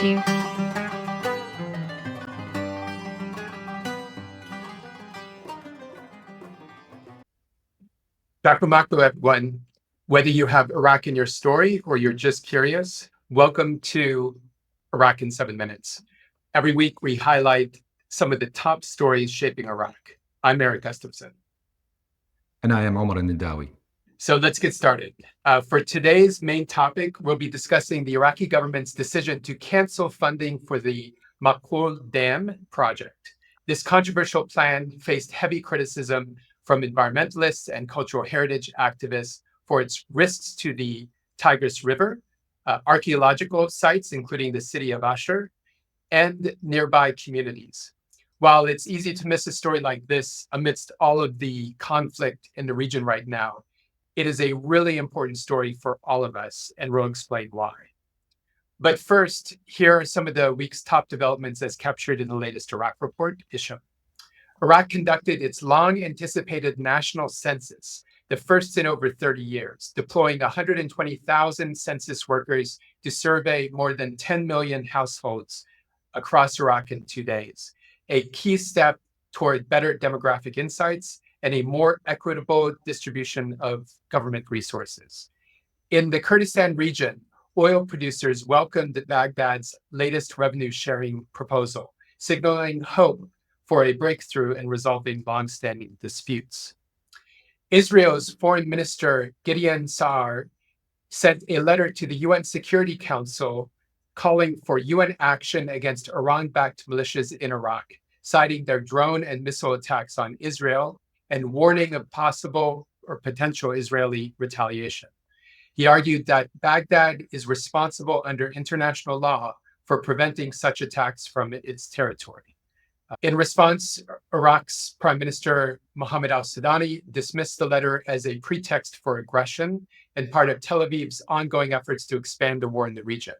you. Dr. Makhoul, everyone, whether you have Iraq in your story or you're just curious, welcome to Iraq in 7 Minutes. Every week, we highlight some of the top stories shaping Iraq. I'm Erik Gustafson. And I am Omar Nindawi. So let's get started. For today's main topic, we'll be discussing the Iraqi government's decision to cancel funding for the Makhoul Dam project. This controversial plan faced heavy criticism from environmentalists and cultural heritage activists for its risks to the Tigris River, archaeological sites, including the city of Ashur, and nearby communities. While it's easy to miss a story like this amidst all of the conflict in the region right now, it is a really important story for all of us, and we'll explain why. But first, here are some of the week's top developments as captured in the latest Iraq report, Isham. Iraq conducted its long-anticipated national census, the first in over 30 years, deploying 120,000 census workers to survey more than 10 million households across Iraq in 2 days, a key step toward better demographic insights and a more equitable distribution of government resources. In the Kurdistan region, oil producers welcomed Baghdad's latest revenue-sharing proposal, signaling hope for a breakthrough in resolving long-standing disputes. Israel's Foreign Minister Gideon Saar sent a letter to the UN Security Council calling for UN action against Iran-backed militias in Iraq, citing their drone and missile attacks on Israel and warning of possible or potential Israeli retaliation. He argued that Baghdad is responsible under international law for preventing such attacks from its territory. In response, Iraq's Prime Minister Mohammed al-Sudani dismissed the letter as a pretext for aggression and part of Tel Aviv's ongoing efforts to expand the war in the region.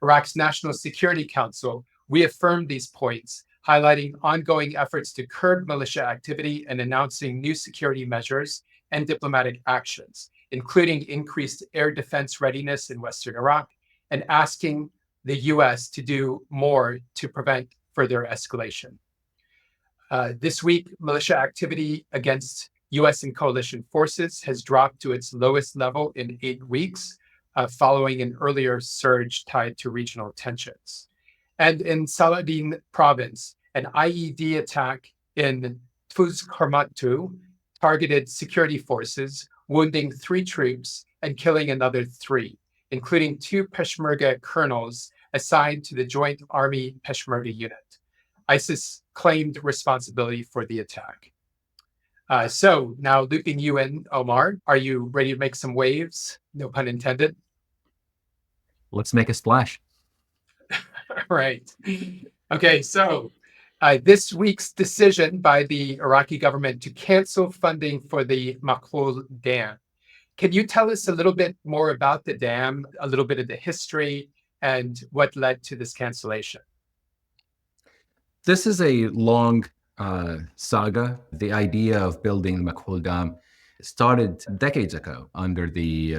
Iraq's National Security Council reaffirmed these points, highlighting ongoing efforts to curb militia activity and announcing new security measures and diplomatic actions, including increased air defense readiness in Western Iraq and asking the US to do more to prevent further escalation. This week, militia activity against US and coalition forces has dropped to its lowest level in 8 weeks, following an earlier surge tied to regional tensions. And in Saladin province, an IED attack in Tfuz Hormatu targeted security forces, wounding 3 troops and killing another 3, including 2 Peshmerga colonels assigned to the Joint Army Peshmerga unit. ISIS claimed responsibility for the attack. So now looping you in, Omar, are you ready to make some waves? No pun intended. Let's make a splash. Right. Okay, so this week's decision by the Iraqi government to cancel funding for the Makhoul Dam. Can you tell us a little bit more about the dam, a little bit of the history, and what led to this cancellation? This is a long saga. The idea of building the Makhoul Dam started decades ago under the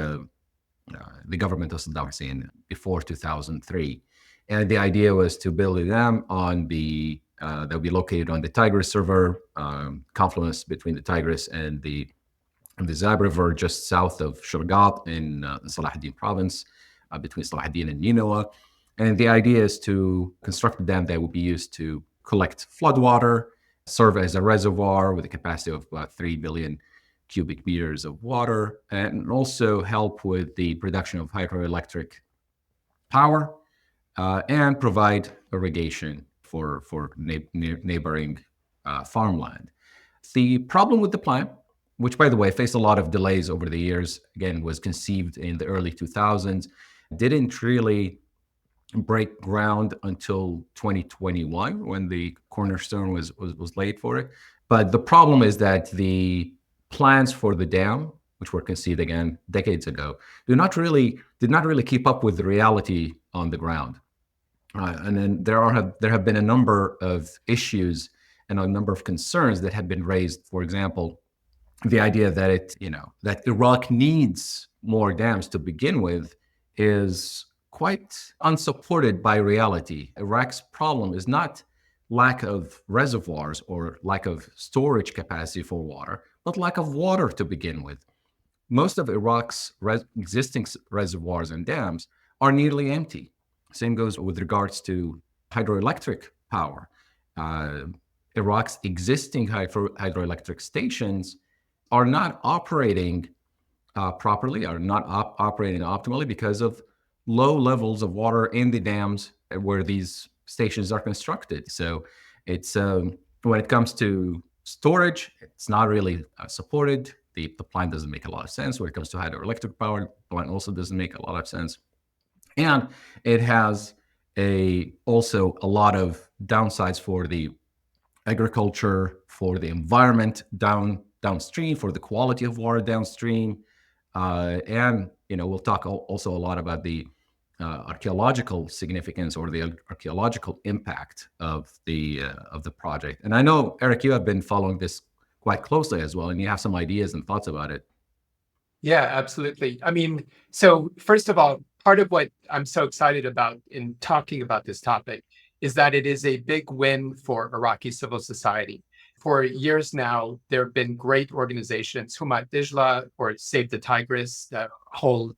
government of Saddam Hussein before 2003. And the idea was to build a dam on that would be located on the Tigris River, confluence between the Tigris and the Zab River, just south of Shurgat in Salahuddin province, between Salahuddin and Nineveh. And the idea is to construct a dam that would be used to collect floodwater, serve as a reservoir with a capacity of about 3 billion cubic meters of water, and also help with the production of hydroelectric power and provide irrigation for neighboring farmland. The problem with the plan, which, by the way, faced a lot of delays over the years, again, was conceived in the early 2000s, didn't really break ground until 2021 when the cornerstone was laid for it. But the problem is that the plans for the dam, which were conceived again decades ago, did not really keep up with the reality on the ground. And then there have been a number of issues and a number of concerns that have been raised. For example, the idea that that Iraq needs more dams to begin with is quite unsupported by reality. Iraq's problem is not lack of reservoirs or lack of storage capacity for water, but lack of water to begin with. Most of Iraq's existing reservoirs and dams are nearly empty. Same goes with regards to hydroelectric power. Uh, Iraq's existing hydroelectric stations are not operating properly, are not operating optimally because of low levels of water in the dams where these stations are constructed. So it's when it comes to storage, it's not really supported. The plan doesn't make a lot of sense. When it comes to hydroelectric power, the plan also doesn't make a lot of sense. And it has also a lot of downsides for the agriculture, for the environment downstream, for the quality of water downstream, and we'll talk also a lot about the archaeological significance or the archaeological impact of the project. And I know, Eric, you have been following this quite closely as well, and you have some ideas and thoughts about it. Yeah, absolutely. I mean, so first of all, part of what I'm so excited about in talking about this topic is that it is a big win for Iraqi civil society. For years now, there have been great organizations, Humat Dijla or Save the Tigris, the whole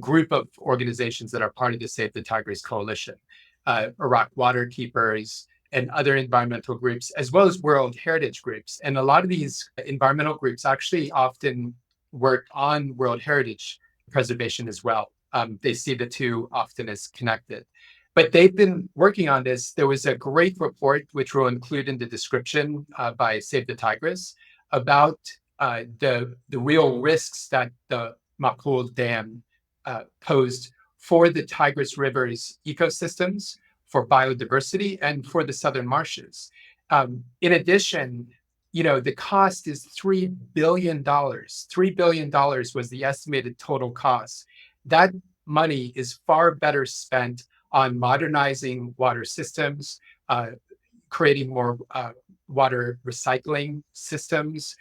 group of organizations that are part of the Save the Tigris coalition, Iraq Water Keepers, and other environmental groups, as well as World Heritage groups. And a lot of these environmental groups actually often work on World Heritage preservation as well. They see the two often as connected. But they've been working on this. There was a great report, which we'll include in the description by Save the Tigris, about the real risks that the Makhoul Dam posed for the Tigris River's ecosystems, for biodiversity, and for the southern marshes. In addition, the cost is $3 billion. $3 billion was the estimated total cost. That money is far better spent on modernizing water systems, creating more water recycling systems,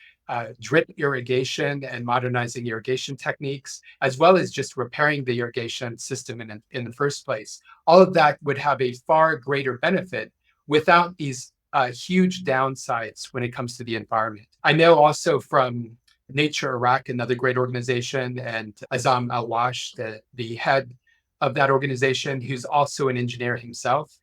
drip irrigation and modernizing irrigation techniques, as well as just repairing the irrigation system in the first place. All of that would have a far greater benefit without these huge downsides when it comes to the environment. I know also from Nature Iraq, another great organization, and Azam Al-Wash, the head of that organization, who's also an engineer himself,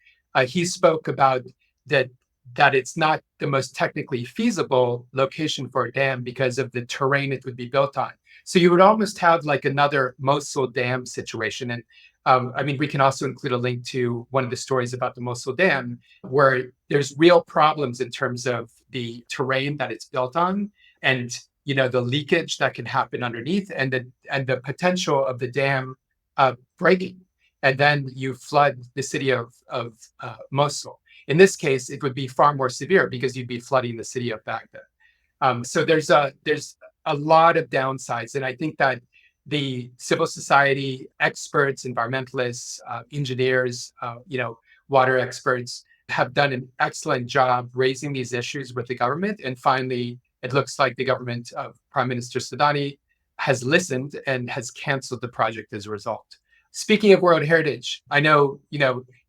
he spoke about that it's not the most technically feasible location for a dam because of the terrain it would be built on. So you would almost have like another Mosul Dam situation. And I mean, we can also include a link to one of the stories about the Mosul Dam, where there's real problems in terms of the terrain that it's built on, and the leakage that can happen underneath, and the potential of the dam breaking, and then you flood the city of Mosul. In this case, it would be far more severe because you'd be flooding the city of Baghdad. So there's a lot of downsides, and I think that the civil society experts, environmentalists, engineers, water experts have done an excellent job raising these issues with the government. And finally, it looks like the government of Prime Minister Sudani has listened and has canceled the project as a result. Speaking of World Heritage, I know,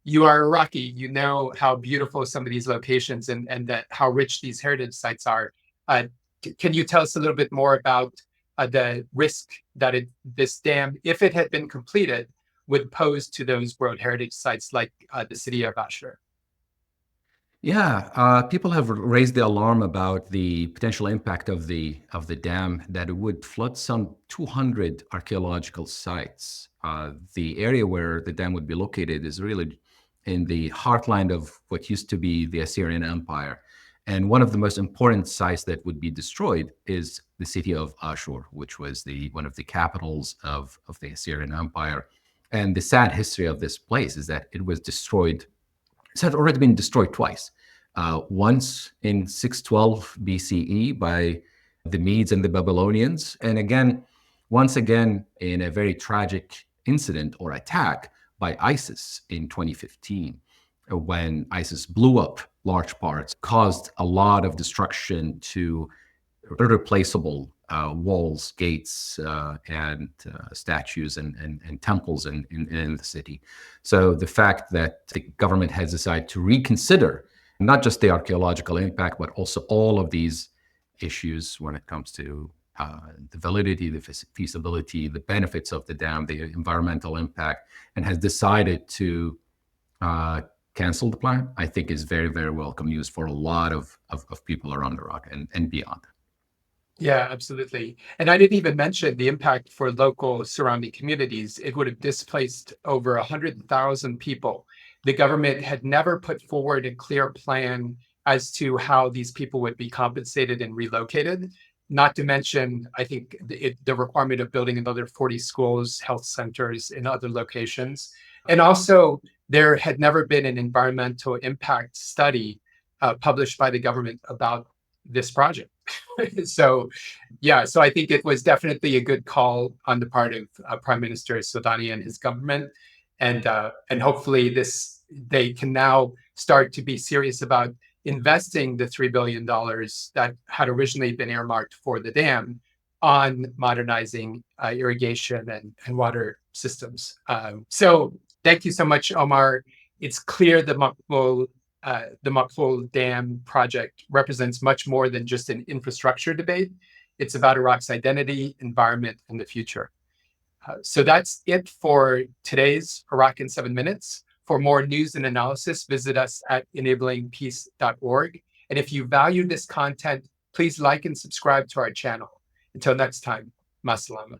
you are Iraqi, you know how beautiful some of these locations and that how rich these heritage sites are. Can you tell us a little bit more about the risk that this dam, if it had been completed, would pose to those World Heritage sites like the city of Ashur? Yeah, people have raised the alarm about the potential impact of the dam, that it would flood some 200 archaeological sites. The area where the dam would be located is really in the heartland of what used to be the Assyrian Empire. And one of the most important sites that would be destroyed is the city of Ashur, which was one of the capitals of the Assyrian Empire. And the sad history of this place is that it was destroyed. It had already been destroyed twice. Once in 612 BCE by the Medes and the Babylonians, and once again in a very tragic incident or attack by ISIS in 2015, when ISIS blew up large parts, caused a lot of destruction to irreplaceable walls, gates, and statues and temples in the city. So the fact that the government has decided to reconsider not just the archaeological impact, but also all of these issues when it comes to the validity, the feasibility, the benefits of the dam, the environmental impact, and has decided to cancel the plan, I think is very, very welcome news for a lot of people around Iraq and beyond. Yeah, absolutely. And I didn't even mention the impact for local surrounding communities. It would have displaced over 100,000 people. The government had never put forward a clear plan as to how these people would be compensated and relocated. Not to mention, I think the requirement of building another 40 schools, health centers in other locations. And also, there had never been an environmental impact study published by the government about this project. So, yeah, so I think it was definitely a good call on the part of Prime Minister Sudani and his government, and hopefully they can now start to be serious about investing the $3 billion that had originally been earmarked for the dam on modernizing irrigation and water systems. So, thank you so much, Omar. It's clear the Makhoul Dam project represents much more than just an infrastructure debate. It's about Iraq's identity, environment, and the future. So that's it for today's Iraq in 7 minutes. For more news and analysis, visit us at enablingpeace.org. And if you value this content, please like and subscribe to our channel. Until next time, masalama.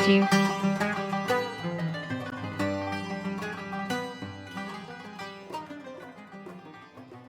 Thank you.